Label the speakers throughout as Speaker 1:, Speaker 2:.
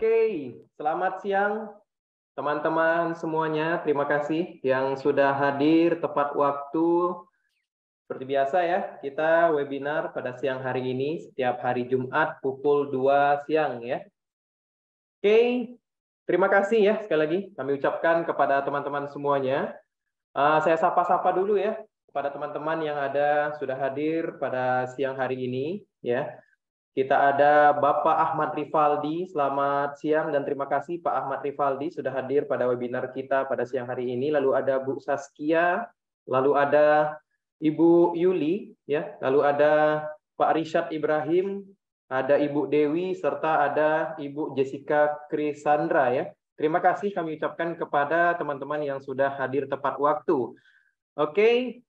Speaker 1: Oke, selamat siang teman-teman semuanya. Terima kasih yang sudah hadir tepat waktu. Seperti biasa ya, kita webinar pada siang hari ini setiap hari Jumat pukul 2 siang ya. Oke, terima kasih ya sekali lagi kami ucapkan kepada teman-teman semuanya. Saya sapa-sapa dulu ya kepada teman-teman yang sudah hadir pada siang hari ini ya. Kita ada Bapak Ahmad Rivaldi, selamat siang dan terima kasih Pak Ahmad Rivaldi sudah hadir pada webinar kita pada siang hari ini. Lalu ada Bu Saskia, lalu ada Ibu Yuli, ya, lalu ada Pak Rishad Ibrahim, ada Ibu Dewi, serta ada Ibu Jessica Krisandra ya. Terima kasih kami ucapkan kepada teman-teman yang sudah hadir tepat waktu. Oke.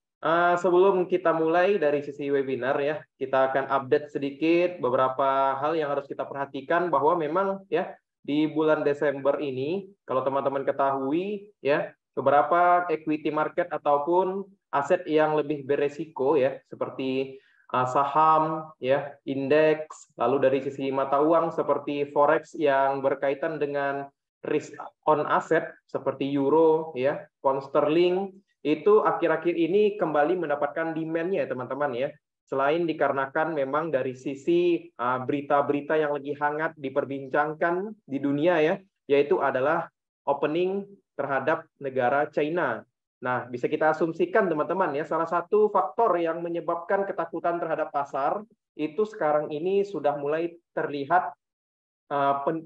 Speaker 1: Sebelum kita mulai dari sisi webinar ya, kita akan update sedikit beberapa hal yang harus kita perhatikan bahwa memang ya di bulan Desember ini kalau teman-teman ketahui ya beberapa equity market ataupun aset yang lebih beresiko ya seperti saham ya, indeks, lalu dari sisi mata uang seperti forex yang berkaitan dengan risk on asset seperti euro ya, pound sterling itu akhir-akhir ini kembali mendapatkan demand-nya ya teman-teman ya. Selain dikarenakan memang dari sisi berita-berita yang lagi hangat diperbincangkan di dunia ya, yaitu adalah opening terhadap negara China. Nah, bisa kita asumsikan teman-teman ya, salah satu faktor yang menyebabkan ketakutan terhadap pasar itu sekarang ini sudah mulai terlihat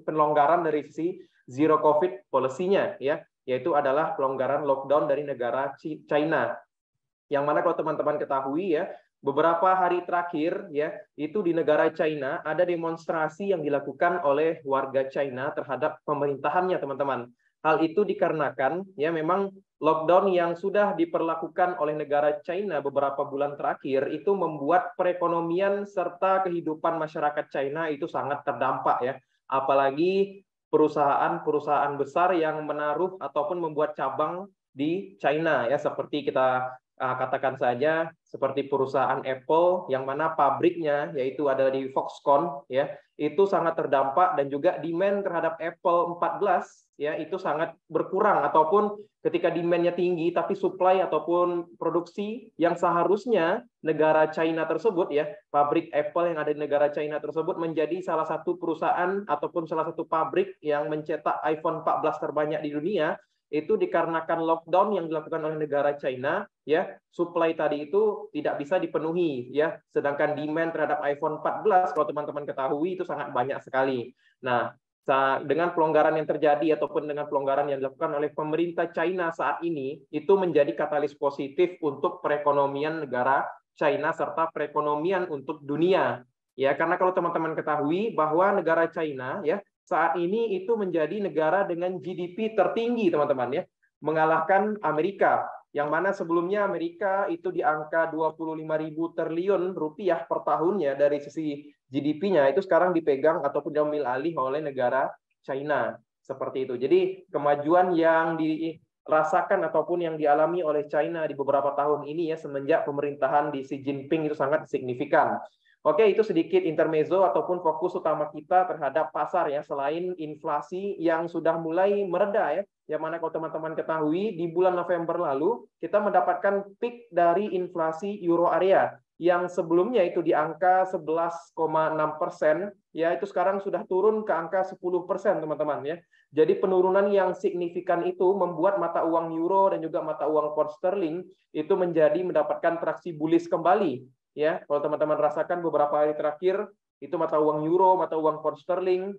Speaker 1: pelonggaran dari sisi zero COVID policy-nya ya, yaitu adalah pelonggaran lockdown dari negara China. Yang mana kalau teman-teman ketahui ya, beberapa hari terakhir ya, itu di negara China ada demonstrasi yang dilakukan oleh warga China terhadap pemerintahannya, teman-teman. Hal itu dikarenakan ya memang lockdown yang sudah diperlakukan oleh negara China beberapa bulan terakhir itu membuat perekonomian serta kehidupan masyarakat China itu sangat terdampak ya. Apalagi perusahaan-perusahaan besar yang menaruh ataupun membuat cabang di China ya, seperti kita katakan saja seperti perusahaan Apple yang mana pabriknya yaitu ada di Foxconn ya, itu sangat terdampak dan juga demand terhadap Apple 14 ya itu sangat berkurang, ataupun ketika demand-nya tinggi tapi supply ataupun produksi yang seharusnya negara China tersebut ya, pabrik Apple yang ada di negara China tersebut menjadi salah satu perusahaan ataupun salah satu pabrik yang mencetak iPhone 14 terbanyak di dunia, itu dikarenakan lockdown yang dilakukan oleh negara China ya, supply tadi itu tidak bisa dipenuhi ya, sedangkan demand terhadap iPhone 14 kalau teman-teman ketahui itu sangat banyak sekali. Nah, dengan pelonggaran yang terjadi ataupun dengan pelonggaran yang dilakukan oleh pemerintah China saat ini itu menjadi katalis positif untuk perekonomian negara China serta perekonomian untuk dunia ya, karena kalau teman-teman ketahui bahwa negara China ya saat ini itu menjadi negara dengan GDP tertinggi teman-teman ya, mengalahkan Amerika yang mana sebelumnya Amerika itu di angka 25.000 triliun rupiah per tahunnya dari sisi GDP-nya, itu sekarang dipegang ataupun diambil alih oleh negara China seperti itu. Jadi kemajuan yang dirasakan ataupun yang dialami oleh China di beberapa tahun ini ya semenjak pemerintahan di Xi Jinping itu sangat signifikan. Oke, itu sedikit intermezzo ataupun fokus utama kita terhadap pasar ya, selain inflasi yang sudah mulai mereda ya, yang mana kalau teman-teman ketahui di bulan November lalu kita mendapatkan peak dari inflasi euro area yang sebelumnya itu di angka 11,6% ya, itu sekarang sudah turun ke angka 10% teman-teman ya. Jadi penurunan yang signifikan itu membuat mata uang euro dan juga mata uang pound sterling itu mendapatkan traksi bullish kembali. Ya, kalau teman-teman rasakan beberapa hari terakhir itu mata uang euro, mata uang pound sterling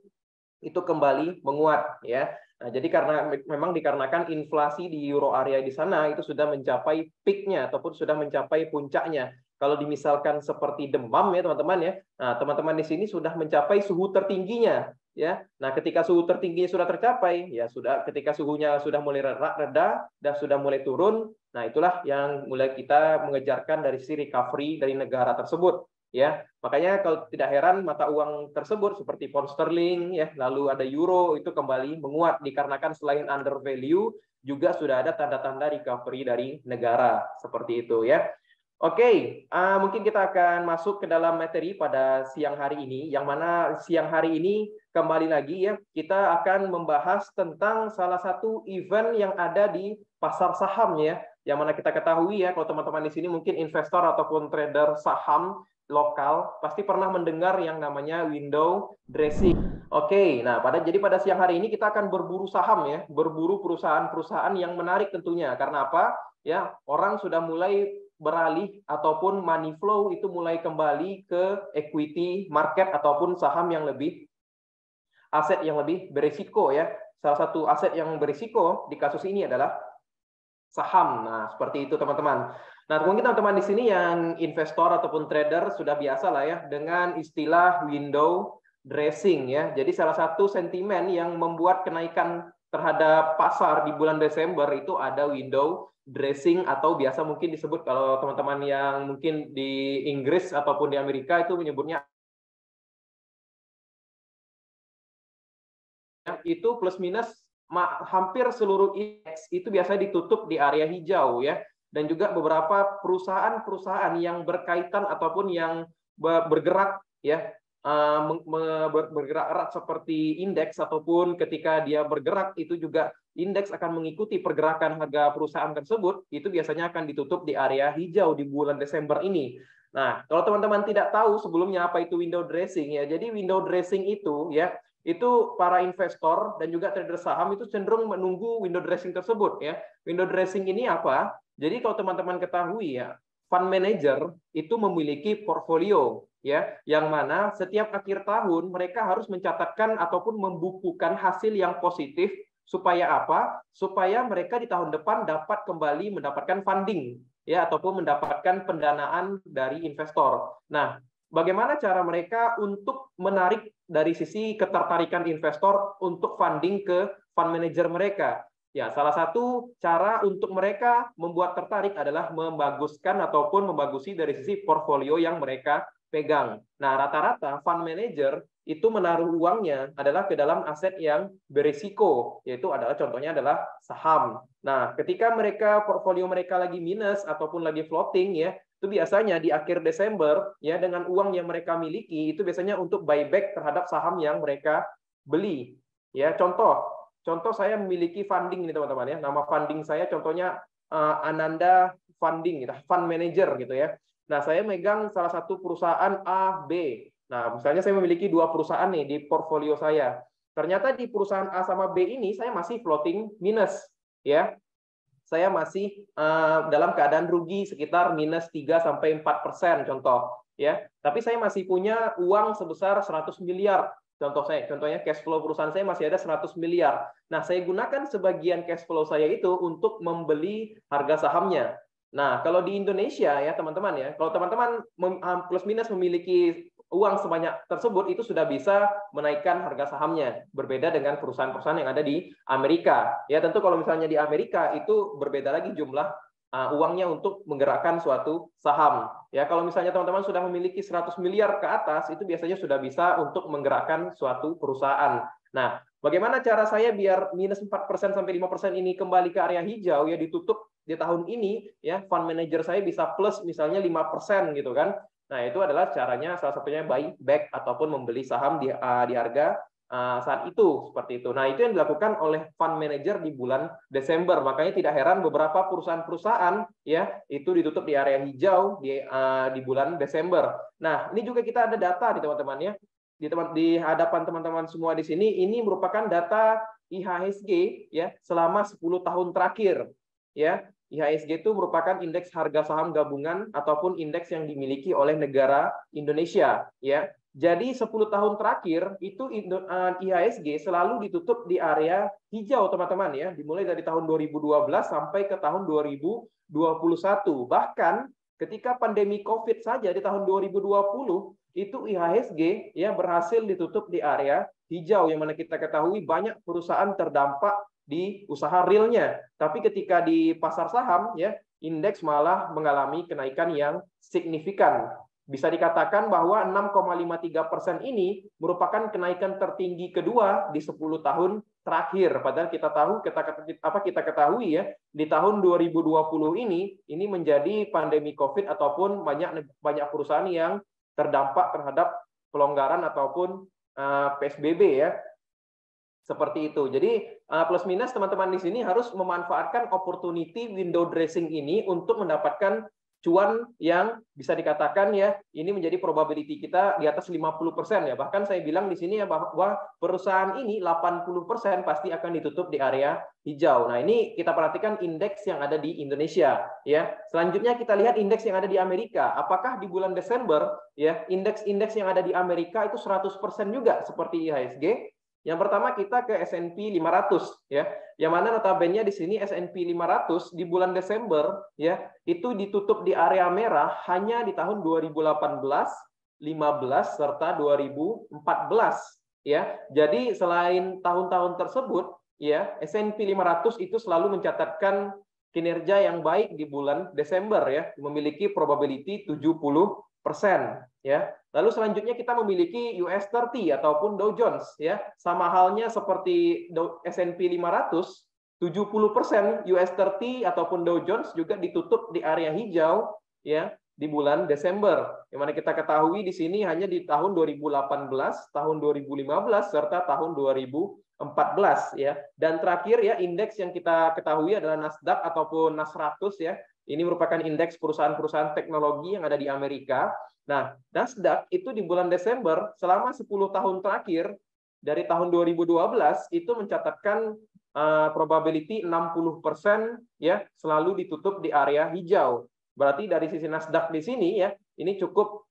Speaker 1: itu kembali menguat ya. Nah, jadi karena memang dikarenakan inflasi di euro area di sana itu sudah mencapai peaknya ataupun sudah mencapai puncaknya. Kalau dimisalkan seperti demam ya teman-teman ya. Nah, teman-teman di sini sudah mencapai suhu tertingginya ya. Nah, ketika suhu tertingginya sudah tercapai ya sudah, ketika suhunya sudah mulai reda dan sudah mulai turun, nah itulah yang mulai kita mengejarkan dari si recovery dari negara tersebut ya. Makanya kalau tidak heran mata uang tersebut seperti pound sterling ya, lalu ada euro itu kembali menguat dikarenakan selain under value juga sudah ada tanda-tanda recovery dari negara seperti itu ya. Oke, mungkin kita akan masuk ke dalam materi pada siang hari ini, yang mana siang hari ini kembali lagi ya, kita akan membahas tentang salah satu event yang ada di pasar saham ya, yang mana kita ketahui ya, kalau teman-teman di sini mungkin investor ataupun trader saham lokal pasti pernah mendengar yang namanya window dressing. Oke, nah jadi pada siang hari ini kita akan berburu saham ya, berburu perusahaan-perusahaan yang menarik tentunya. Karena apa? Ya, orang sudah mulai beralih ataupun money flow itu mulai kembali ke equity market ataupun saham yang lebih aset yang lebih berisiko ya. Salah satu aset yang berisiko di kasus ini adalah saham. Nah, seperti itu teman-teman. Nah, mungkin teman-teman di sini yang investor ataupun trader sudah biasa lah ya dengan istilah window dressing ya. Jadi salah satu sentimen yang membuat kenaikan terhadap pasar di bulan Desember itu ada window dressing atau biasa mungkin disebut kalau teman-teman yang mungkin di Inggris ataupun di Amerika itu menyebutnya itu plus minus hampir seluruh indeks itu biasanya ditutup di area hijau ya, dan juga beberapa perusahaan-perusahaan yang berkaitan ataupun yang bergerak ya, bergerak erat seperti indeks ataupun ketika dia bergerak itu juga indeks akan mengikuti pergerakan harga perusahaan tersebut, itu biasanya akan ditutup di area hijau di bulan Desember ini. Nah, kalau teman-teman tidak tahu sebelumnya apa itu window dressing ya, jadi window dressing itu ya, itu para investor dan juga trader saham itu cenderung menunggu window dressing tersebut ya. Window dressing ini apa? Jadi kalau teman-teman ketahui ya, fund manager itu memiliki portfolio ya, yang mana setiap akhir tahun mereka harus mencatatkan ataupun membukukan hasil yang positif supaya apa? Supaya mereka di tahun depan dapat kembali mendapatkan funding ya, ataupun mendapatkan pendanaan dari investor. Nah, bagaimana cara mereka untuk menarik dari sisi ketertarikan investor untuk funding ke fund manager mereka? Ya, salah satu cara untuk mereka membuat tertarik adalah membaguskan ataupun membagusi dari sisi portfolio yang mereka pegang. Nah, rata-rata fund manager itu menaruh uangnya adalah ke dalam aset yang berisiko, yaitu adalah contohnya adalah saham. Nah, ketika mereka portfolio mereka lagi minus ataupun lagi floating ya, itu biasanya di akhir Desember ya, dengan uang yang mereka miliki itu biasanya untuk buyback terhadap saham yang mereka beli. Ya, contoh saya memiliki funding ini teman-teman ya. Nama funding saya contohnya Ananda Funding, fund manager gitu ya. Nah, saya megang salah satu perusahaan A, B. Nah, misalnya saya memiliki dua perusahaan nih di portfolio saya. Ternyata di perusahaan A sama B ini saya masih floating minus ya. Saya masih dalam keadaan rugi sekitar minus 3-4% contoh ya. Tapi saya masih punya uang sebesar 100 miliar. Contohnya cash flow perusahaan saya masih ada 100 miliar. Nah, saya gunakan sebagian cash flow saya itu untuk membeli harga sahamnya. Nah, kalau di Indonesia ya teman-teman ya, kalau teman-teman plus minus memiliki uang sebanyak tersebut, itu sudah bisa menaikkan harga sahamnya. Berbeda dengan perusahaan-perusahaan yang ada di Amerika. Ya, tentu kalau misalnya di Amerika itu berbeda lagi jumlah uangnya untuk menggerakkan suatu saham. Ya, kalau misalnya teman-teman sudah memiliki 100 miliar ke atas, itu biasanya sudah bisa untuk menggerakkan suatu perusahaan. Nah, bagaimana cara saya biar minus 4% sampai 5% ini kembali ke area hijau ya, ditutup di tahun ini ya, fund manager saya bisa plus misalnya 5% gitu kan. Nah, itu adalah caranya, salah satunya buy back ataupun membeli saham di harga saat itu, seperti itu. Nah, itu yang dilakukan oleh fund manager di bulan Desember. Makanya tidak heran beberapa perusahaan-perusahaan ya itu ditutup di area hijau di bulan Desember. Nah, ini juga kita ada data di teman-teman ya. Di hadapan teman-teman semua di sini, ini merupakan data IHSG ya selama 10 tahun terakhir ya. IHSG itu merupakan indeks harga saham gabungan ataupun indeks yang dimiliki oleh negara Indonesia ya. Jadi 10 tahun terakhir itu IHSG selalu ditutup di area hijau teman-teman ya, dimulai dari tahun 2012 sampai ke tahun 2021. Bahkan ketika pandemi Covid saja di tahun 2020 itu IHSG ya berhasil ditutup di area hijau, yang mana kita ketahui banyak perusahaan terdampak di usaha realnya. Tapi ketika di pasar saham ya, indeks malah mengalami kenaikan yang signifikan. bisa dikatakan bahwa 6,53% ini merupakan kenaikan tertinggi kedua di 10 tahun terakhir. Padahal kita ketahui ya, di tahun 2020 ini menjadi pandemi COVID ataupun banyak perusahaan yang terdampak terhadap pelonggaran ataupun PSBB ya. Seperti itu. Jadi plus minus teman-teman di sini harus memanfaatkan opportunity window dressing ini untuk mendapatkan cuan yang bisa dikatakan ya, ini menjadi probability kita di atas 50% ya. Bahkan saya bilang di sini ya bahwa perusahaan ini 80% pasti akan ditutup di area hijau. Nah, ini kita perhatikan indeks yang ada di Indonesia ya. Selanjutnya kita lihat indeks yang ada di Amerika. Apakah di bulan Desember ya, indeks-indeks yang ada di Amerika itu 100% juga seperti IHSG? Yang pertama kita ke S&P 500 ya. Yang mana notabene di sini S&P 500 di bulan Desember ya, itu ditutup di area merah hanya di tahun 2018, 15 serta 2014 ya. Jadi selain tahun-tahun tersebut ya, S&P 500 itu selalu mencatatkan kinerja yang baik di bulan Desember ya, memiliki probability 70% ya. Lalu selanjutnya kita memiliki US 30 ataupun Dow Jones ya. Sama halnya seperti S&P 500, 70% US 30 ataupun Dow Jones juga ditutup di area hijau ya di bulan Desember. Yang mana kita ketahui di sini hanya di tahun 2018, tahun 2015 serta tahun 2014 ya. Dan terakhir ya, indeks yang kita ketahui adalah Nasdaq ataupun Nas 100 ya. Ini merupakan indeks perusahaan-perusahaan teknologi yang ada di Amerika. Nah, Nasdaq itu di bulan Desember selama 10 tahun terakhir dari tahun 2012 itu mencatatkan probability 60% ya selalu ditutup di area hijau. Berarti dari sisi Nasdaq di sini ya, ini cukup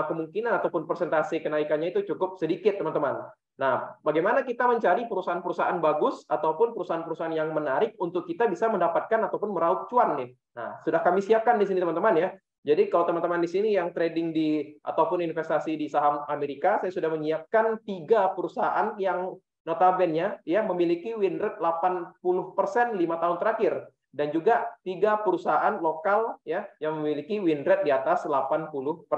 Speaker 1: kemungkinan ataupun persentase kenaikannya itu cukup sedikit, teman-teman. Nah, bagaimana kita mencari perusahaan-perusahaan bagus ataupun perusahaan-perusahaan yang menarik untuk kita bisa mendapatkan ataupun meraup cuan nih. Nah, sudah kami siapkan di sini, teman-teman ya. Jadi kalau teman-teman di sini yang trading di ataupun investasi di saham Amerika, saya sudah menyiapkan 3 perusahaan yang notabene ya memiliki win rate 80% 5 tahun terakhir, dan juga 3 perusahaan lokal ya yang memiliki win rate di atas 80%.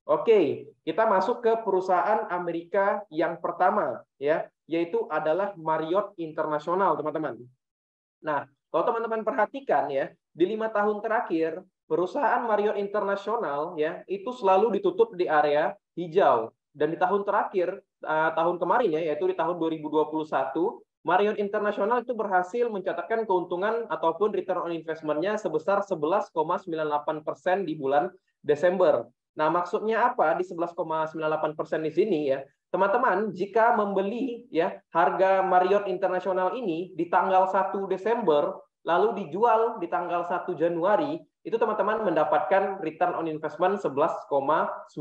Speaker 1: Oke, kita masuk ke perusahaan Amerika yang pertama ya, yaitu adalah Marriott International, teman-teman. Nah, kalau teman-teman perhatikan ya, di 5 tahun terakhir perusahaan Marriott International ya itu selalu ditutup di area hijau. Dan di tahun terakhir, tahun kemarin ya, yaitu di tahun 2021, Marriott International itu berhasil mencatatkan keuntungan ataupun return on investment-nya sebesar 11,98% di bulan Desember. Nah, maksudnya apa di 11,98% di sini ya? Teman-teman, jika membeli ya harga Marriott International ini di tanggal 1 Desember lalu dijual di tanggal 1 Januari, itu teman-teman mendapatkan return on investment 11,98%.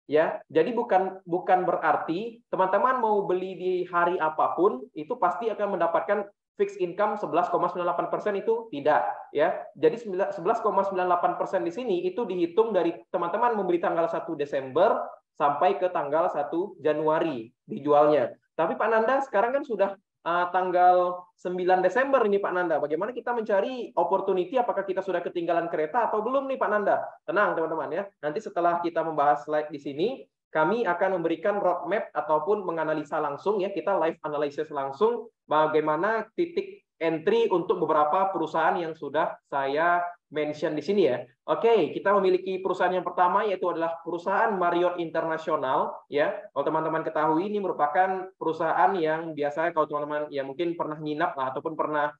Speaker 1: Ya, jadi bukan berarti teman-teman mau beli di hari apapun itu pasti akan mendapatkan fixed income 11,98% itu tidak ya. Jadi 11,98% di sini itu dihitung dari teman-teman membeli tanggal 1 Desember sampai ke tanggal 1 Januari dijualnya. Tapi Pak Nanda sekarang kan sudah tanggal 9 Desember ini Pak Nanda. Bagaimana kita mencari opportunity? Apakah kita sudah ketinggalan kereta atau belum nih Pak Nanda? Tenang teman-teman ya. Nanti setelah kita membahas slide di sini, kami akan memberikan roadmap ataupun menganalisa langsung ya, kita live analysis langsung bagaimana titik entry untuk beberapa perusahaan yang sudah saya mention di sini ya. Oke, kita memiliki perusahaan yang pertama yaitu adalah perusahaan Marriott International ya. Kalau teman-teman ketahui ini merupakan perusahaan yang biasanya kalau teman-teman ya mungkin pernah nginap lah ataupun pernah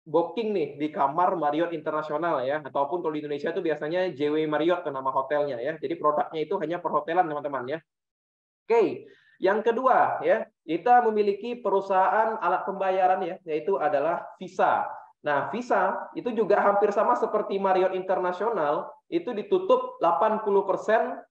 Speaker 1: booking nih di kamar Marriott International ya, ataupun kalau di Indonesia itu biasanya JW Marriott nama hotelnya ya. Jadi produknya itu hanya perhotelan teman-teman ya. Oke, yang kedua ya, kita memiliki perusahaan alat pembayaran ya, yaitu adalah Visa. Nah, Visa itu juga hampir sama seperti Marriott International, itu ditutup 80%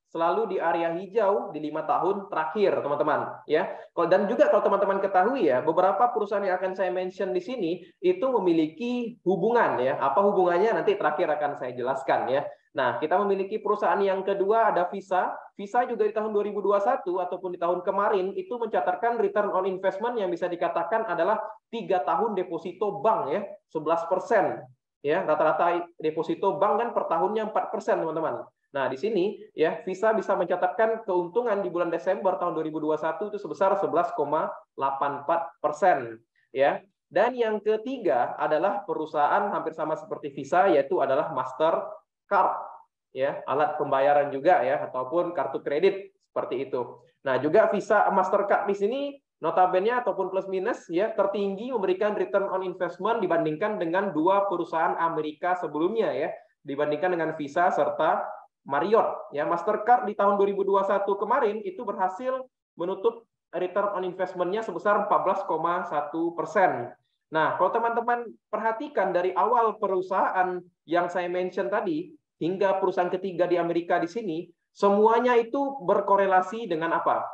Speaker 1: selalu di area hijau di 5 tahun terakhir, teman-teman. Ya, dan juga kalau teman-teman ketahui ya, beberapa perusahaan yang akan saya mention di sini itu memiliki hubungan ya. Apa hubungannya nanti terakhir akan saya jelaskan ya. Nah, kita memiliki perusahaan yang kedua ada Visa. Visa juga di tahun 2021 ataupun di tahun kemarin itu mencatatkan return on investment yang bisa dikatakan adalah 3 tahun deposito bank ya, 11%. Ya, rata-rata deposito bank kan per tahunnya 4%, teman-teman. Nah, di sini ya Visa bisa mencatatkan keuntungan di bulan Desember tahun 2021 itu sebesar 11,84%, ya. Dan yang ketiga adalah perusahaan hampir sama seperti Visa, yaitu adalah Mastercard, ya, alat pembayaran juga ya, ataupun kartu kredit seperti itu. Nah, juga Visa Mastercard di sini notabene ataupun plus minus ya tertinggi memberikan return on investment dibandingkan dengan dua perusahaan Amerika sebelumnya ya, dibandingkan dengan Visa serta Marriott. Ya, Mastercard di tahun 2021 kemarin itu berhasil menutup return on investment-nya sebesar 14,1%. Nah, kalau teman-teman perhatikan dari awal perusahaan yang saya mention tadi hingga perusahaan ketiga di Amerika di sini, semuanya itu berkorelasi dengan apa?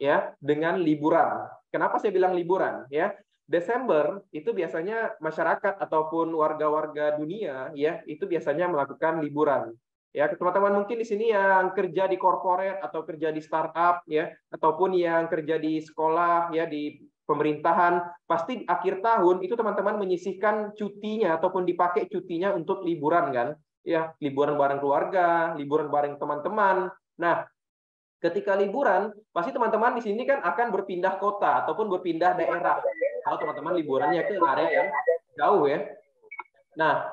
Speaker 1: Ya, dengan liburan. Kenapa saya bilang liburan? Ya, Desember itu biasanya masyarakat ataupun warga-warga dunia ya itu biasanya melakukan liburan. Ya, teman-teman mungkin di sini yang kerja di corporate atau kerja di startup ya, ataupun yang kerja di sekolah ya di pemerintahan, pasti akhir tahun itu teman-teman menyisihkan cutinya ataupun dipakai cutinya untuk liburan kan? Ya, liburan bareng keluarga, liburan bareng teman-teman. Nah, ketika liburan, pasti teman-teman di sini kan akan berpindah kota ataupun berpindah daerah. Kalau teman-teman liburannya ke area yang jauh ya. Nah,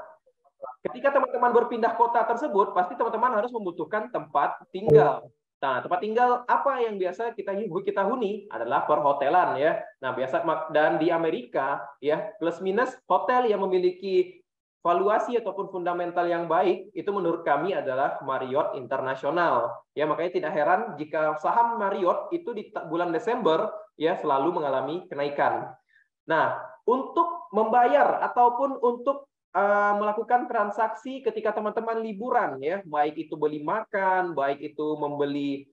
Speaker 1: ketika teman-teman berpindah kota tersebut, pasti teman-teman harus membutuhkan tempat tinggal. Nah, tempat tinggal apa yang biasa kita huni adalah perhotelan ya. Nah, biasa dan di Amerika ya plus minus hotel yang memiliki valuasi ataupun fundamental yang baik itu menurut kami adalah Marriott International. Ya, makanya tidak heran jika saham Marriott itu di bulan Desember ya selalu mengalami kenaikan. Nah, untuk membayar ataupun untuk melakukan transaksi ketika teman-teman liburan ya, baik itu beli makan, baik itu membeli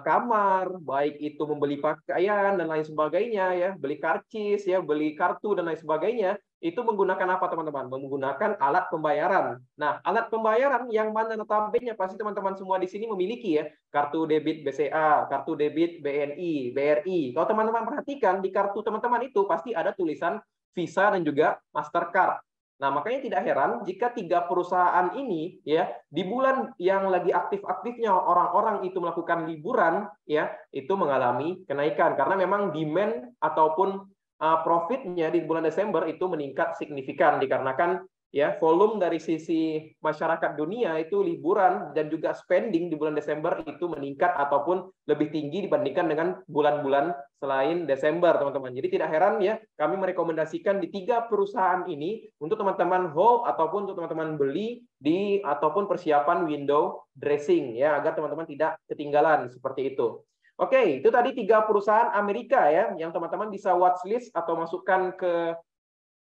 Speaker 1: kamar, baik itu membeli pakaian dan lain sebagainya ya, beli karcis ya, beli kartu dan lain sebagainya, itu menggunakan apa teman-teman? Menggunakan alat pembayaran. Nah, alat pembayaran yang mana notabene pasti teman-teman semua di sini memiliki ya, kartu debit BCA, kartu debit BNI, BRI. Kalau teman-teman perhatikan di kartu teman-teman itu pasti ada tulisan Visa dan juga Mastercard. Nah, makanya tidak heran jika tiga perusahaan ini ya di bulan yang lagi aktif-aktifnya orang-orang itu melakukan liburan ya itu mengalami kenaikan karena memang demand ataupun profitnya di bulan Desember itu meningkat signifikan dikarenakan ya volume dari sisi masyarakat dunia itu liburan dan juga spending di bulan Desember itu meningkat ataupun lebih tinggi dibandingkan dengan bulan-bulan selain Desember, teman-teman. Jadi tidak heran ya, kami merekomendasikan di tiga perusahaan ini untuk teman-teman hold ataupun untuk teman-teman beli di ataupun persiapan window dressing ya agar teman-teman tidak ketinggalan seperti itu. Oke, itu tadi tiga perusahaan Amerika ya yang teman-teman bisa watchlist atau masukkan ke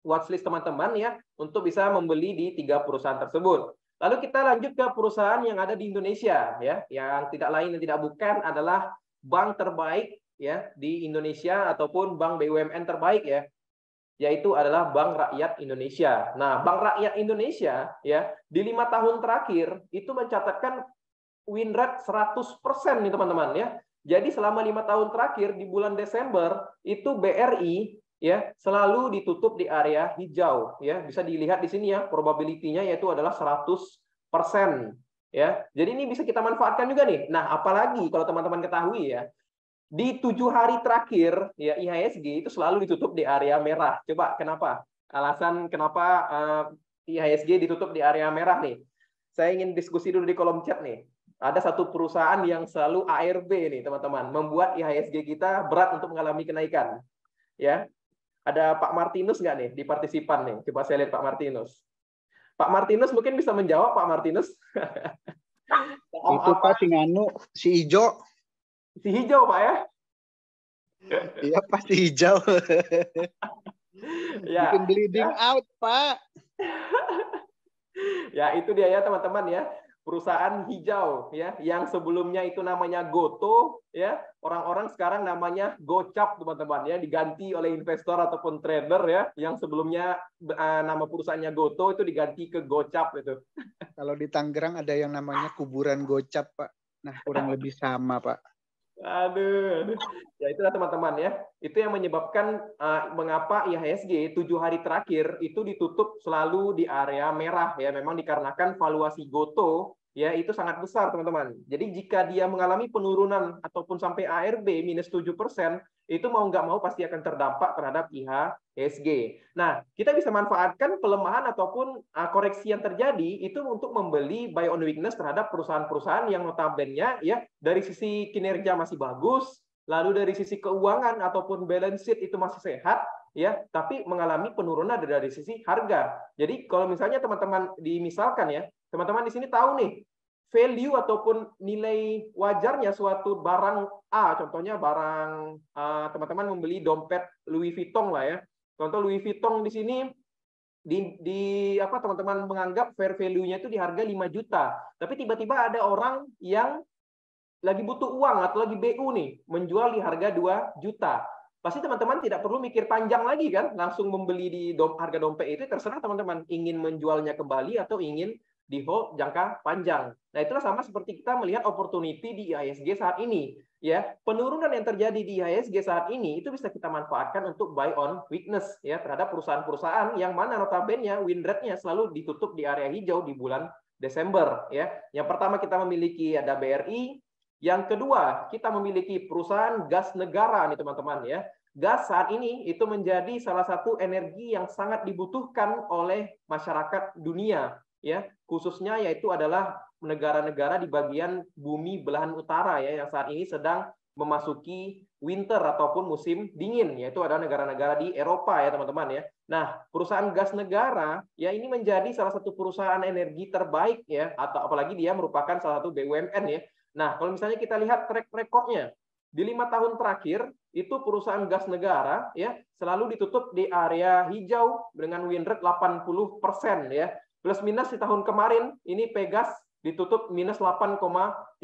Speaker 1: watchlist teman-teman ya untuk bisa membeli di tiga perusahaan tersebut. Lalu kita lanjut ke perusahaan yang ada di Indonesia ya, yang tidak lain dan tidak bukan adalah bank terbaik ya di Indonesia ataupun bank BUMN terbaik ya, yaitu adalah Bank Rakyat Indonesia. Nah, Bank Rakyat Indonesia ya di 5 tahun terakhir itu mencatatkan win rate 100% nih teman-teman ya. Jadi selama 5 tahun terakhir di bulan Desember itu BRI ya selalu ditutup di area hijau ya, bisa dilihat di sini ya probability-nya yaitu adalah 100% ya. Jadi ini bisa kita manfaatkan juga nih. Nah, apalagi kalau teman-teman ketahui ya di 7 hari terakhir ya IHSG itu selalu ditutup di area merah. Coba kenapa? Alasan kenapa IHSG ditutup di area merah nih. Saya ingin diskusi dulu di kolom chat nih. Ada satu perusahaan yang selalu ARB nih teman-teman, membuat IHSG kita berat untuk mengalami kenaikan. Ya, ada Pak Martinus nggak nih di partisipan nih? Coba saya lihat Pak Martinus. Pak Martinus mungkin bisa menjawab Pak Martinus.
Speaker 2: Itu Pak si Nganu, si hijau.
Speaker 1: Si hijau Pak ya?
Speaker 2: Iya Pak si hijau.
Speaker 1: Ya.
Speaker 2: Bikin bleeding out Pak.
Speaker 1: Ya itu dia ya teman-teman ya. Perusahaan hijau ya yang sebelumnya itu namanya Goto ya, orang-orang sekarang namanya Gocap teman-teman ya, diganti oleh investor ataupun trader ya, yang sebelumnya nama perusahaannya Goto itu diganti ke Gocap itu.
Speaker 2: Kalau di Tangerang ada yang namanya kuburan Gocap Pak. Nah kurang lebih sama Pak.
Speaker 1: Aduh. Ya itulah teman-teman ya. Itu yang menyebabkan mengapa IHSG 7 hari terakhir itu ditutup selalu di area merah ya. Memang dikarenakan valuasi Gotoh ya itu sangat besar teman-teman. Jadi jika dia mengalami penurunan ataupun sampai ARB minus 7%, itu mau nggak mau pasti akan terdampak terhadap IHSG. Nah, kita bisa manfaatkan pelemahan ataupun koreksi yang terjadi itu untuk membeli buy on weakness terhadap perusahaan-perusahaan yang notabene ya dari sisi kinerja masih bagus, lalu dari sisi keuangan ataupun balance sheet itu masih sehat, ya, tapi mengalami penurunan dari sisi harga. Jadi kalau misalnya teman-teman dimisalkan ya, teman-teman di sini tahu nih value ataupun nilai wajarnya suatu barang A, contohnya barang teman-teman membeli dompet Louis Vuitton lah ya. Contoh Louis Vuitton di sini di apa teman-teman menganggap fair value-nya itu di harga 5 juta. Tapi tiba-tiba ada orang yang lagi butuh uang atau lagi BU nih, menjual di harga 2 juta. Pasti teman-teman tidak perlu mikir panjang lagi kan, langsung membeli di harga dompet itu terserah teman-teman ingin menjualnya kembali atau ingin di hold jangka panjang. Nah, itulah sama seperti kita melihat opportunity di IHSG saat ini. Ya, penurunan yang terjadi di IHSG saat ini itu bisa kita manfaatkan untuk buy on weakness ya terhadap perusahaan-perusahaan yang mana notabene win rate-nya selalu ditutup di area hijau di bulan Desember ya. Yang pertama kita memiliki ada BRI. Yang kedua, kita memiliki perusahaan gas negara nih teman-teman ya. Gas saat ini itu menjadi salah satu energi yang sangat dibutuhkan oleh masyarakat dunia ya, khususnya yaitu adalah negara-negara di bagian bumi belahan utara ya yang saat ini sedang memasuki winter ataupun musim dingin, yaitu adalah negara-negara di Eropa ya teman-teman ya. Nah, perusahaan gas negara ya ini menjadi salah satu perusahaan energi terbaik ya, atau apalagi dia merupakan salah satu BUMN ya. Nah, kalau misalnya kita lihat track record-nya, di 5 tahun terakhir, itu perusahaan gas negara ya selalu ditutup di area hijau dengan win rate 80% ya. Plus minus di tahun kemarin, ini Pegas ditutup minus 8,33%.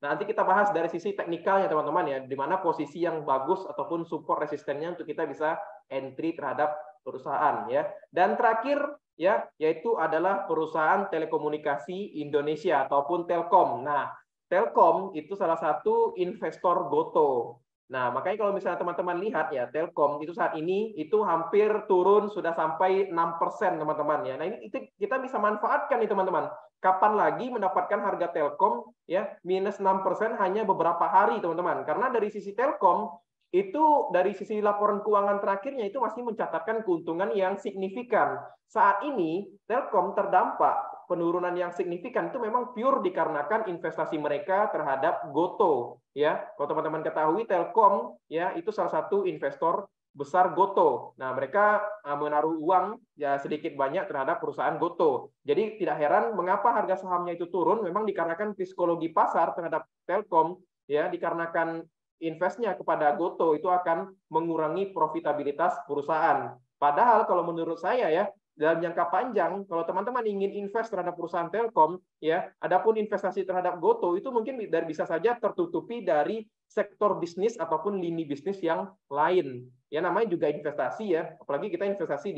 Speaker 1: Nah, nanti kita bahas dari sisi teknikalnya teman-teman ya, di mana posisi yang bagus ataupun support resistennya untuk kita bisa entry terhadap perusahaan ya. Dan terakhir ya yaitu adalah perusahaan telekomunikasi Indonesia ataupun Telkom. Nah, Telkom itu salah satu investor Gotoh. Nah, makanya kalau misalnya teman-teman lihat ya, Telkom itu saat ini itu hampir turun sudah sampai 6% teman-teman ya. Nah, ini itu kita bisa manfaatkan nih teman-teman. Kapan lagi mendapatkan harga Telkom ya minus 6% hanya beberapa hari teman-teman. Karena dari sisi Telkom itu dari sisi laporan keuangan terakhirnya itu masih mencatatkan keuntungan yang signifikan. Saat ini Telkom terdampak penurunan yang signifikan itu memang pure dikarenakan investasi mereka terhadap Gotoh ya. Kalau teman-teman ketahui Telkom ya itu salah satu investor besar Gotoh. Nah, mereka menaruh uang ya sedikit banyak terhadap perusahaan Gotoh. Jadi tidak heran mengapa harga sahamnya itu turun, memang dikarenakan psikologi pasar terhadap Telkom ya, dikarenakan investnya kepada Gotoh itu akan mengurangi profitabilitas perusahaan. Padahal kalau menurut saya ya, dalam jangka panjang, kalau teman-teman ingin invest terhadap perusahaan Telkom, ya, adapun investasi terhadap Gotoh itu mungkin bisa saja tertutupi dari sektor bisnis ataupun lini bisnis yang lain. Ya, namanya juga investasi ya, apalagi kita investasi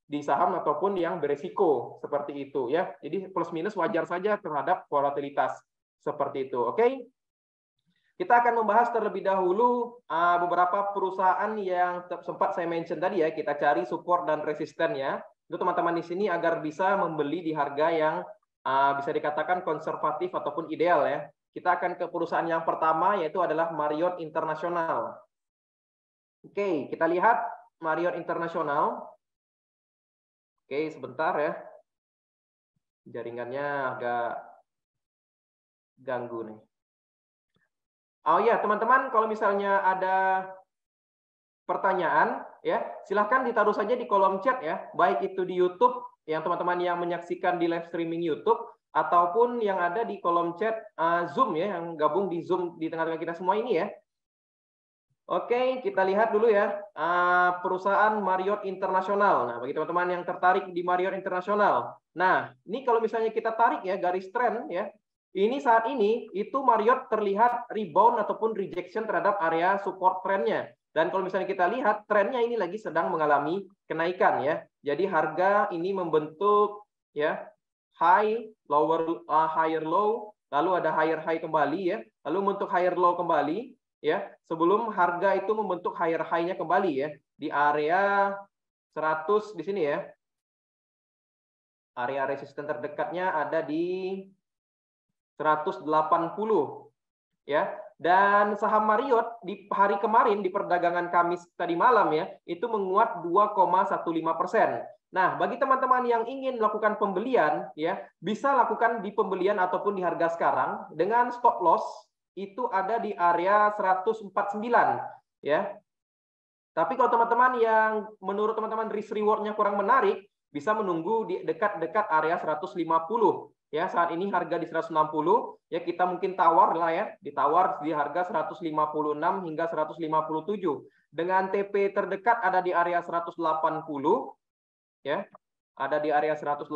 Speaker 1: di saham ataupun yang beresiko seperti itu ya. Jadi plus minus wajar saja terhadap volatilitas seperti itu. Oke? Kita akan membahas terlebih dahulu beberapa perusahaan yang sempat saya mention tadi ya, kita cari support dan resistennya. Itu teman-teman di sini agar bisa membeli di harga yang bisa dikatakan konservatif ataupun ideal ya. Kita akan ke perusahaan yang pertama yaitu adalah Marriott International. Oke, kita lihat Marriott International. Oke, sebentar ya. Jaringannya agak ganggu nih. Oh ya, teman-teman, kalau misalnya ada pertanyaan, ya silahkan ditaruh saja di kolom chat ya, baik itu di YouTube, yang teman-teman yang menyaksikan di live streaming YouTube, ataupun yang ada di kolom chat Zoom ya, yang gabung di Zoom di tengah-tengah kita semua ini ya. Oke, kita lihat dulu ya, perusahaan Marriott International. Nah, bagi teman-teman yang tertarik di Marriott International. Nah, ini kalau misalnya kita tarik ya, garis tren ya, ini saat ini itu Marriott terlihat rebound ataupun rejection terhadap area support trennya. Dan kalau misalnya kita lihat trennya ini lagi sedang mengalami kenaikan ya. Jadi harga ini membentuk ya high, lower, higher low, lalu ada higher high kembali ya. Lalu untuk higher low kembali. ya, sebelum harga itu membentuk higher high-nya kembali ya di area 100 di sini ya. Area resisten terdekatnya ada di 180 ya. Dan saham Marriott di hari kemarin di perdagangan Kamis tadi malam ya, itu menguat 2,15%. Nah, bagi teman-teman yang ingin melakukan pembelian ya, bisa lakukan di pembelian ataupun di harga sekarang dengan stop loss itu ada di area 149 ya. Tapi kalau teman-teman yang menurut teman-teman risk reward-nya kurang menarik, bisa menunggu di dekat-dekat area 150. Ya, saat ini harga di 160, ya kita mungkin tawar lah ya, ditawar di harga 156 hingga 157. Dengan TP terdekat ada di area 180, ya. Ada di area 180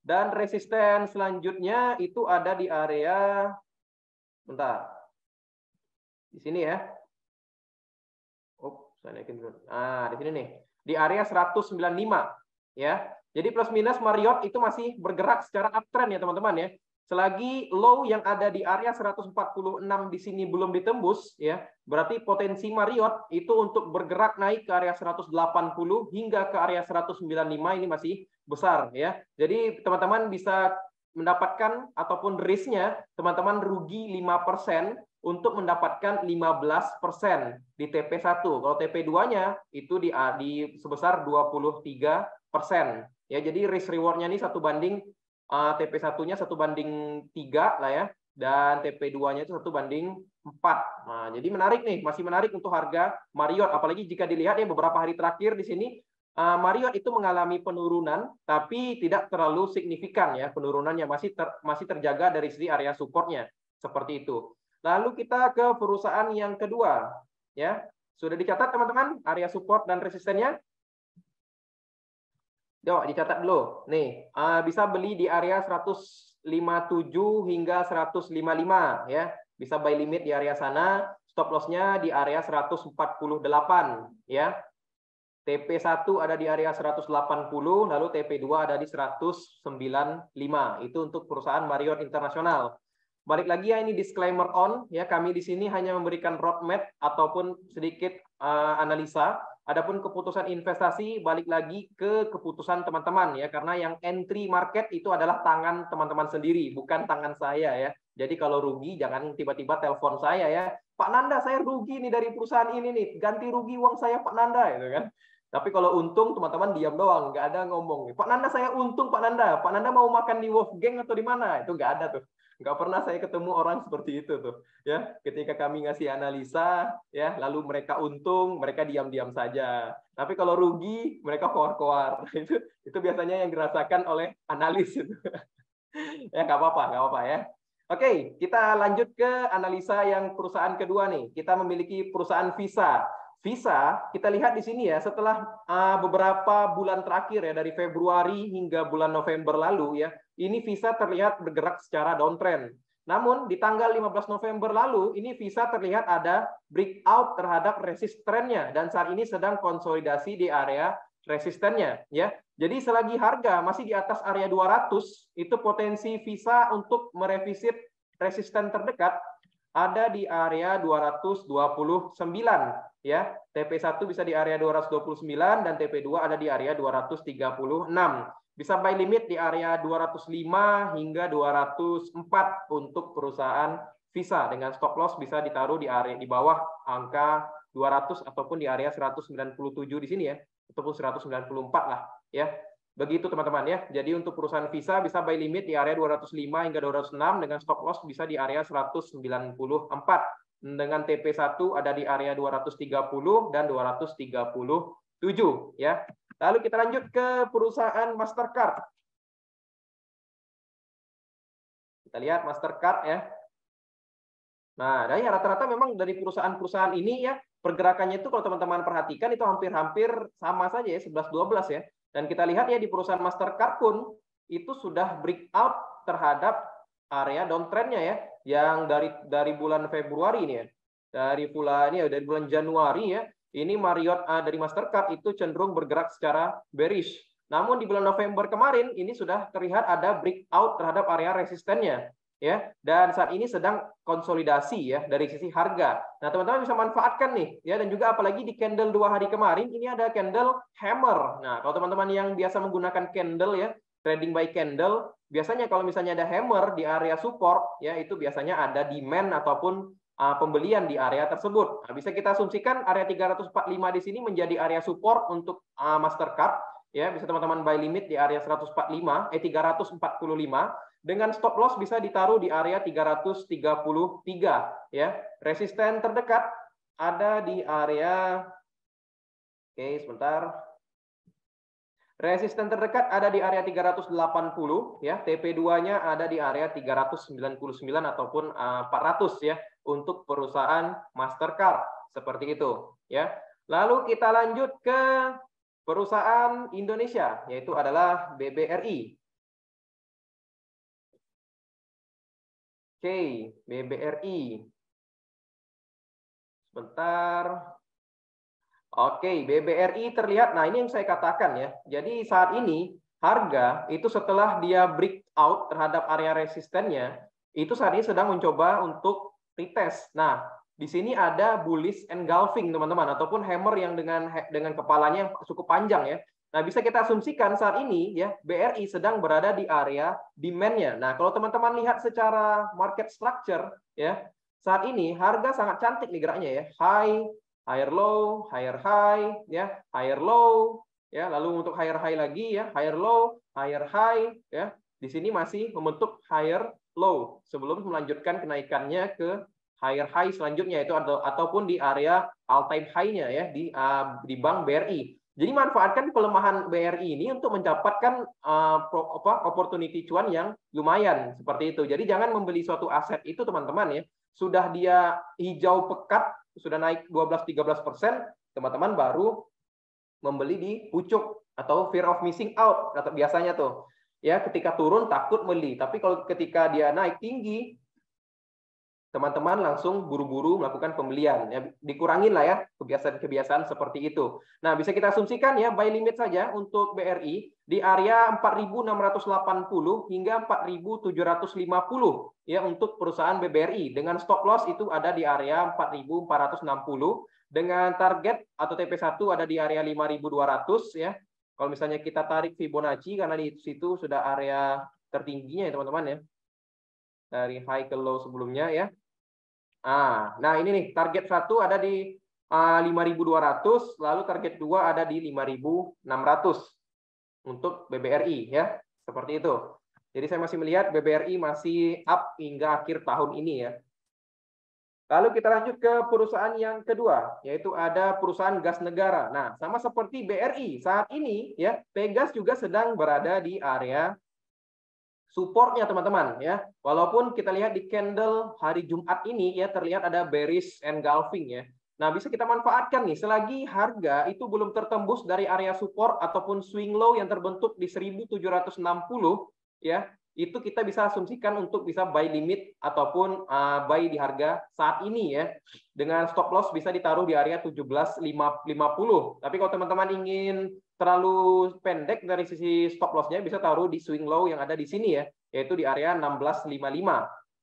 Speaker 1: dan resisten selanjutnya itu ada di area bentar. Di sini ya. Saya naikin dulu. Nah, di sini nih. Di area 195, ya. Jadi plus minus Marriott itu masih bergerak secara uptrend ya teman-teman ya. Selagi low yang ada di area 146 di sini belum ditembus ya, berarti potensi Marriott itu untuk bergerak naik ke area 180 hingga ke area 195 ini masih besar ya. Jadi teman-teman bisa mendapatkan ataupun risknya teman-teman rugi 5% untuk mendapatkan 15% di TP1. Kalau TP2-nya itu di sebesar 23%. Ya, jadi risk reward-nya ini 1 banding TP1-nya 1 banding 3 lah ya, dan TP2-nya itu 1 banding 4. Nah, jadi menarik nih, masih menarik untuk harga Marriott, apalagi jika dilihat ya beberapa hari terakhir di sini Marriott itu mengalami penurunan, tapi tidak terlalu signifikan ya, penurunannya masih terjaga dari sisi area support-nya seperti itu. Lalu kita ke perusahaan yang kedua, ya. Sudah dicatat teman-teman area support dan resistennya? Yuk, dicatat dulu. Nih, bisa beli di area 157 hingga 155 ya. Bisa buy limit di area sana, stop loss-nya di area 148 ya. TP1 ada di area 180, lalu TP2 ada di 195. Itu untuk perusahaan Marriott International. Balik lagi ya, ini disclaimer on ya, kami di sini hanya memberikan roadmap ataupun sedikit analisa. Adapun keputusan investasi balik lagi ke keputusan teman-teman ya, karena yang entry market itu adalah tangan teman-teman sendiri, bukan tangan saya ya. Jadi kalau rugi jangan tiba-tiba telepon saya ya, Pak Nanda saya rugi nih dari perusahaan ini nih, ganti rugi uang saya Pak Nanda gitu kan. Tapi kalau untung teman-teman diam doang, nggak ada ngomong. Pak Nanda saya untung Pak Nanda mau makan di Wolfgang atau di mana? Itu nggak ada tuh. Nggak pernah saya ketemu orang seperti itu tuh ya. Ketika kami ngasih analisa ya, lalu mereka untung, mereka diam-diam saja, tapi kalau rugi mereka koar-koar. Itu biasanya yang dirasakan oleh analis itu. Ya nggak apa-apa ya. Oke, kita lanjut ke analisa yang perusahaan kedua nih. Kita memiliki perusahaan Visa. Visa, kita lihat di sini ya, setelah beberapa bulan terakhir ya, dari Februari hingga bulan November lalu ya, ini Visa terlihat bergerak secara downtrend. Namun di tanggal 15 November lalu, ini Visa terlihat ada breakout terhadap resistennya dan saat ini sedang konsolidasi di area resistennya ya. Jadi selagi harga masih di atas area 200, itu potensi Visa untuk merevisit resisten terdekat ada di area 229 ya. TP1 bisa di area 229 dan TP2 ada di area 236. Bisa buy limit di area 205 hingga 204 untuk perusahaan Visa, dengan stop loss bisa ditaruh di area di bawah angka 200 ataupun di area 197 di sini ya, ataupun 194 lah ya. Begitu teman-teman ya. Jadi untuk perusahaan Visa bisa buy limit di area 205 hingga 206 dengan stop loss bisa di area 194. Dengan TP1 ada di area 230 dan 237 ya. Lalu kita lanjut ke perusahaan Mastercard. Kita lihat Mastercard ya. Nah, dari rata-rata memang dari perusahaan-perusahaan ini ya, pergerakannya itu kalau teman-teman perhatikan itu hampir-hampir sama saja ya, 11-12 ya. Dan kita lihat ya di perusahaan Mastercard pun itu sudah breakout terhadap area downtrend-nya ya, yang dari bulan Februari ini ya. Dari bulan Januari ya, ini Marriott dari Mastercard itu cenderung bergerak secara bearish. Namun di bulan November kemarin ini sudah terlihat ada breakout terhadap area resistennya. ya, dan saat ini sedang konsolidasi ya dari sisi harga. Nah, teman-teman bisa manfaatkan nih ya, dan juga apalagi di candle 2 hari kemarin ini ada candle hammer. Nah, kalau teman-teman yang biasa menggunakan candle ya, trading by candle, biasanya kalau misalnya ada hammer di area support ya, itu biasanya ada demand ataupun pembelian di area tersebut. Nah, bisa kita asumsikan area 345 di sini menjadi area support untuk Mastercard ya, bisa teman-teman buy limit di area 345 dengan stop loss bisa ditaruh di area 333 ya. Resisten terdekat ada di area sebentar. Resisten terdekat ada di area 380 ya. TP2-nya ada di area 399 ataupun 400 ya untuk perusahaan Mastercard seperti itu ya. Lalu kita lanjut ke perusahaan Indonesia yaitu adalah BBRI. BBRI. Sebentar. Oke, BBRI terlihat. Nah, ini yang saya katakan ya. Jadi saat ini harga itu setelah dia breakout terhadap area resistennya, itu saat ini sedang mencoba untuk retest. Nah, di sini ada bullish engulfing teman-teman, ataupun hammer yang dengan kepalanya yang cukup panjang ya. Nah, bisa kita asumsikan saat ini ya BRI sedang berada di area demand-nya. Nah, kalau teman-teman lihat secara market structure ya, saat ini harga sangat cantik nih geraknya ya. Higher low, higher high, ya, higher low, ya. Lalu untuk higher high lagi ya, higher low, higher high, ya. Di sini masih membentuk higher low sebelum melanjutkan kenaikannya ke higher high selanjutnya itu ataupun di area all time high-nya ya di Bank BRI. Jadi manfaatkan pelemahan BRI ini untuk mendapatkan opportunity cuan yang lumayan seperti itu. Jadi jangan membeli suatu aset itu teman-teman ya, sudah dia hijau pekat, sudah naik 12-13%, teman-teman baru membeli di pucuk atau fear of missing out atau biasanya tuh. Ya, ketika turun takut beli, tapi kalau ketika dia naik tinggi, teman-teman langsung buru-buru melakukan pembelian. Ya, dikurangin lah ya kebiasaan-kebiasaan seperti itu. Nah, bisa kita asumsikan ya buy limit saja untuk BRI di area 4.680 hingga 4.750 ya untuk perusahaan BBRI. Dengan stop loss itu ada di area 4.460 dengan target atau TP1 ada di area 5.200 ya. Kalau misalnya kita tarik Fibonacci karena di situ sudah area tertingginya ya teman-teman ya. Dari high ke low sebelumnya ya. Nah ini nih target 1 ada di 5.200, lalu target 2 ada di 5.600 untuk BBRI ya, seperti itu. Jadi saya masih melihat BBRI masih up hingga akhir tahun ini ya. Lalu kita lanjut ke perusahaan yang kedua, yaitu ada perusahaan gas negara. Nah, sama seperti BRI saat ini ya, Pegas juga sedang berada di area supportnya teman-teman ya. Walaupun kita lihat di candle hari Jumat ini ya terlihat ada bearish engulfing ya. Nah, bisa kita manfaatkan nih selagi harga itu belum tertembus dari area support ataupun swing low yang terbentuk di 1760 ya. Itu kita bisa asumsikan untuk bisa buy limit ataupun buy di harga saat ini ya. Dengan stop loss bisa ditaruh di area 17.50. Tapi kalau teman-teman ingin terlalu pendek dari sisi stop loss-nya bisa taruh di swing low yang ada di sini ya, yaitu di area 16.55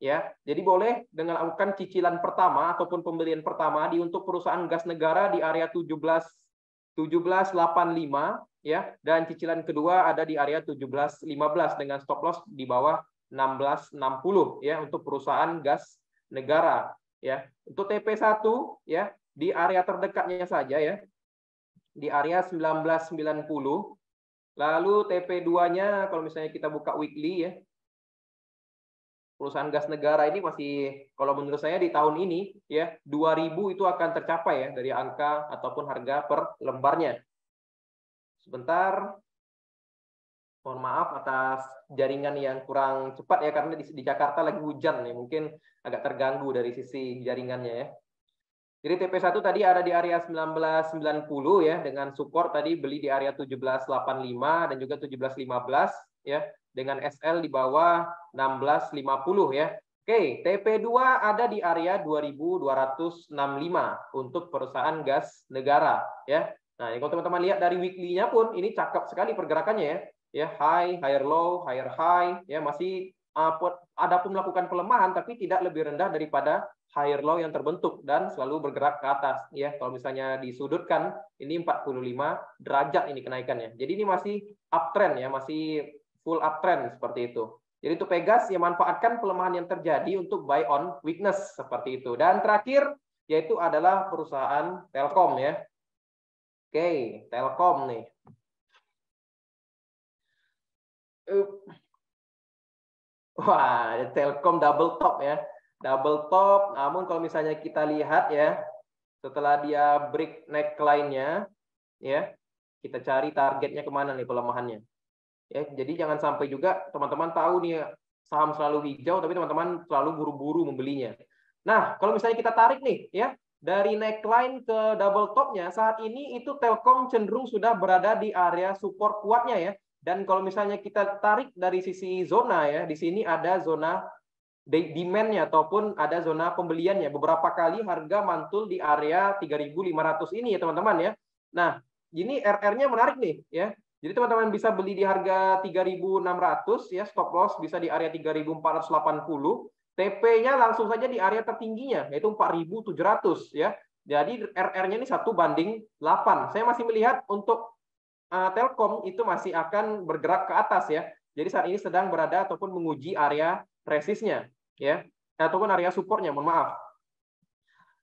Speaker 1: ya. Jadi boleh dengan lakukan cicilan pertama ataupun pembelian pertama di untuk perusahaan gas negara di area 17.85 ya, dan cicilan kedua ada di area 17.15 dengan stop loss di bawah 16.60 ya untuk perusahaan gas negara ya. Untuk TP1 ya di area terdekatnya saja ya, di area 1990. Lalu TP2-nya kalau misalnya kita buka weekly ya, perusahaan gas negara ini masih, kalau menurut saya di tahun ini ya 2.000 itu akan tercapai ya dari angka ataupun harga per lembarnya. Sebentar, mohon maaf atas jaringan yang kurang cepat ya karena di Jakarta lagi hujan ya, mungkin agak terganggu dari sisi jaringannya ya. Jadi TP1 tadi ada di area 1990 ya, dengan support tadi beli di area 17.85 dan juga 17.15 ya, dengan SL di bawah 16.50 ya. Oke, TP2 ada di area 2.265 untuk perusahaan gas negara ya. Nah, kalau teman-teman lihat dari weekly-nya pun ini cakep sekali pergerakannya ya. Ya, high, higher low, higher high ya, masih ada pun melakukan pelemahan tapi tidak lebih rendah daripada higher low yang terbentuk dan selalu bergerak ke atas ya. Kalau misalnya disudutkan ini 45 derajat ini kenaikannya. Jadi ini masih uptrend ya, masih full uptrend seperti itu. Jadi itu Pegas yang manfaatkan pelemahan yang terjadi untuk buy on weakness seperti itu. Dan terakhir yaitu adalah perusahaan Telkom ya. Oke, Telkom nih. Wah, Telkom double top ya. Double top, namun kalau misalnya kita lihat ya, setelah dia break neckline-nya, ya, kita cari targetnya kemana nih pelemahannya. Ya, jadi jangan sampai juga teman-teman tahu nih saham selalu hijau, tapi teman-teman selalu buru-buru membelinya. Nah, kalau misalnya kita tarik nih, ya, dari neckline ke double top-nya, saat ini itu Telkom cenderung sudah berada di area support kuatnya ya. Dan kalau misalnya kita tarik dari sisi zona ya, di sini ada zona demand-nya ataupun ada zona pembeliannya. Beberapa kali harga mantul di area 3.500 ini ya teman-teman ya. Nah, ini RR-nya menarik nih ya. Jadi teman-teman bisa beli di harga 3.600 ya, stop loss bisa di area 3.480. TP-nya langsung saja di area tertingginya yaitu 4.700 ya. Jadi RR-nya ini 1:8. Saya masih melihat untuk Telkom itu masih akan bergerak ke atas ya. Jadi saat ini sedang berada ataupun menguji area resistnya ya, ataupun area supportnya, mohon maaf.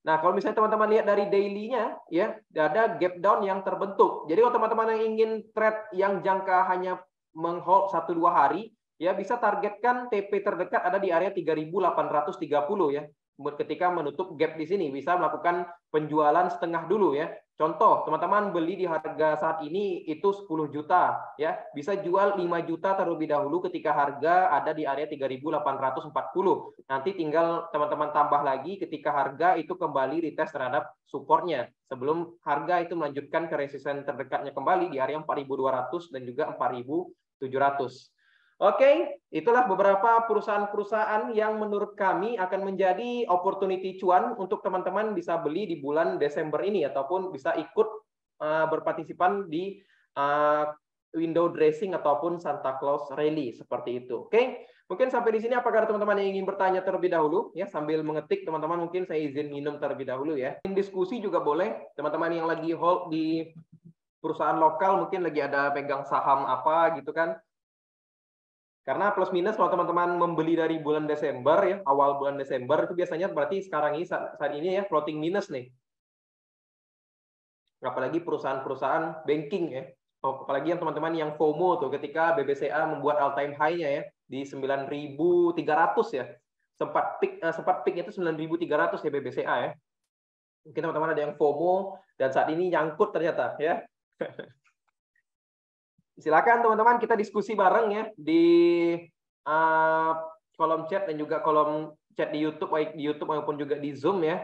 Speaker 1: Nah, kalau misalnya teman-teman lihat dari daily-nya ya, ada gap down yang terbentuk. Jadi kalau teman-teman yang ingin trade yang jangka hanya menghold 1-2 hari, ya bisa targetkan TP terdekat ada di area 3.830 ya. Ketika menutup gap di sini bisa melakukan penjualan setengah dulu ya. Contoh, teman-teman beli di harga saat ini itu 10 juta ya, bisa jual 5 juta terlebih dahulu ketika harga ada di area 3.840. Nanti tinggal teman-teman tambah lagi ketika harga itu kembali retest terhadap supportnya. Sebelum harga itu melanjutkan ke resisten terdekatnya kembali di area 4.200 dan juga 4.700. Oke, itulah beberapa perusahaan-perusahaan yang menurut kami akan menjadi opportunity cuan untuk teman-teman bisa beli di bulan Desember ini ataupun bisa ikut berpartisipan di window dressing ataupun Santa Claus Rally seperti itu. Oke, mungkin sampai di sini apakah ada teman-teman yang ingin bertanya terlebih dahulu ya, sambil mengetik teman-teman mungkin saya izin minum terlebih dahulu ya. Diskusi juga boleh, teman-teman yang lagi hold di perusahaan lokal mungkin lagi ada pegang saham apa gitu kan. Karena plus minus kalau teman-teman membeli dari bulan Desember ya, awal bulan Desember itu biasanya berarti sekarang ini saat ini ya floating minus nih. Apalagi perusahaan-perusahaan banking ya. Apalagi yang teman-teman yang FOMO tuh ketika BBCA membuat all time high-nya ya di 9.300 ya. Sempat peak itu 9.300 ya BBCA ya. Mungkin teman-teman ada yang FOMO dan saat ini nyangkut ternyata ya. Silakan teman-teman kita diskusi bareng ya di kolom chat dan juga kolom chat di YouTube, baik di YouTube maupun juga di Zoom ya.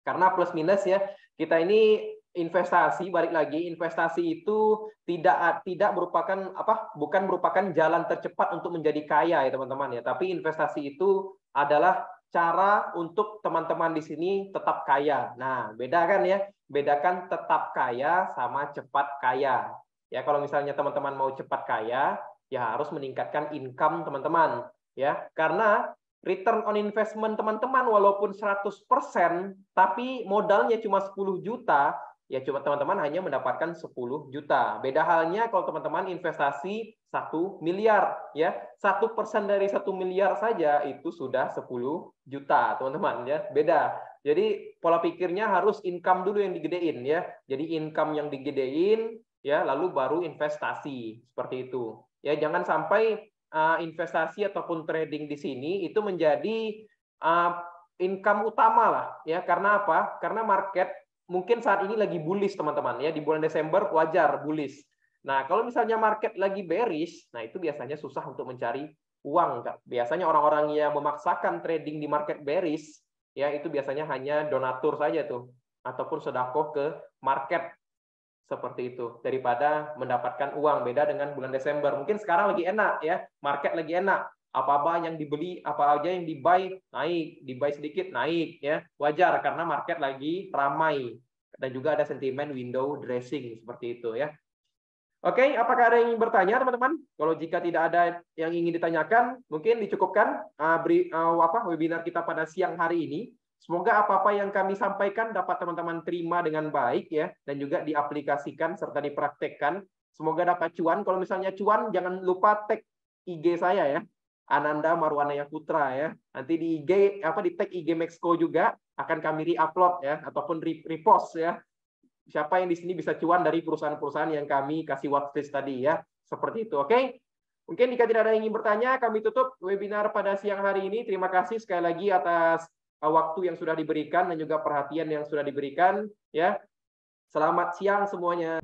Speaker 1: Karena plus minus ya, kita ini investasi, balik lagi investasi itu tidak merupakan bukan merupakan jalan tercepat untuk menjadi kaya ya teman-teman ya, tapi investasi itu adalah cara untuk teman-teman di sini tetap kaya. Nah, beda kan ya? Bedakan tetap kaya sama cepat kaya. Ya, kalau misalnya teman-teman mau cepat kaya, ya harus meningkatkan income teman-teman. Ya, karena return on investment teman-teman walaupun 100%, tapi modalnya cuma 10 juta, ya cuma teman-teman hanya mendapatkan 10 juta. Beda halnya kalau teman-teman investasi 1 miliar. Ya, 1% dari 1 miliar saja itu sudah 10 juta, teman-teman. Ya, beda. Jadi pola pikirnya harus income dulu yang digedein. Ya, jadi income yang digedein, ya lalu baru investasi seperti itu ya. Jangan sampai investasi ataupun trading di sini itu menjadi income utama lah ya. Karena apa? Karena market mungkin saat ini lagi bullish teman-teman ya, di bulan Desember wajar bullish. Nah, kalau misalnya market lagi bearish, nah itu biasanya susah untuk mencari uang. Biasanya orang-orang yang memaksakan trading di market bearish ya itu biasanya hanya donatur saja tuh ataupun sedekah ke market seperti itu daripada mendapatkan uang. Beda dengan bulan Desember, mungkin sekarang lagi enak ya, market lagi enak, apa-apa yang dibeli, apa aja yang dibuy naik, dibuy sedikit naik ya, wajar karena market lagi ramai dan juga ada sentimen window dressing seperti itu ya. Oke, apakah ada yang ingin bertanya, teman-teman? Kalau jika tidak ada yang ingin ditanyakan, mungkin dicukupkan webinar kita pada siang hari ini. Semoga apa-apa yang kami sampaikan dapat teman-teman terima dengan baik ya, dan juga diaplikasikan serta dipraktekkan. Semoga dapat cuan. Kalau misalnya cuan, jangan lupa tag IG saya ya, Ananda Marwanaya Putra ya. Nanti di IG di tag IG Maxco juga akan kami re-upload ya, ataupun repost ya. Siapa yang di sini bisa cuan dari perusahaan-perusahaan yang kami kasih watchlist tadi ya. Seperti itu, oke? Mungkin jika tidak ada yang ingin bertanya, kami tutup webinar pada siang hari ini. Terima kasih sekali lagi atas waktu yang sudah diberikan dan juga perhatian yang sudah diberikan ya. Selamat siang semuanya.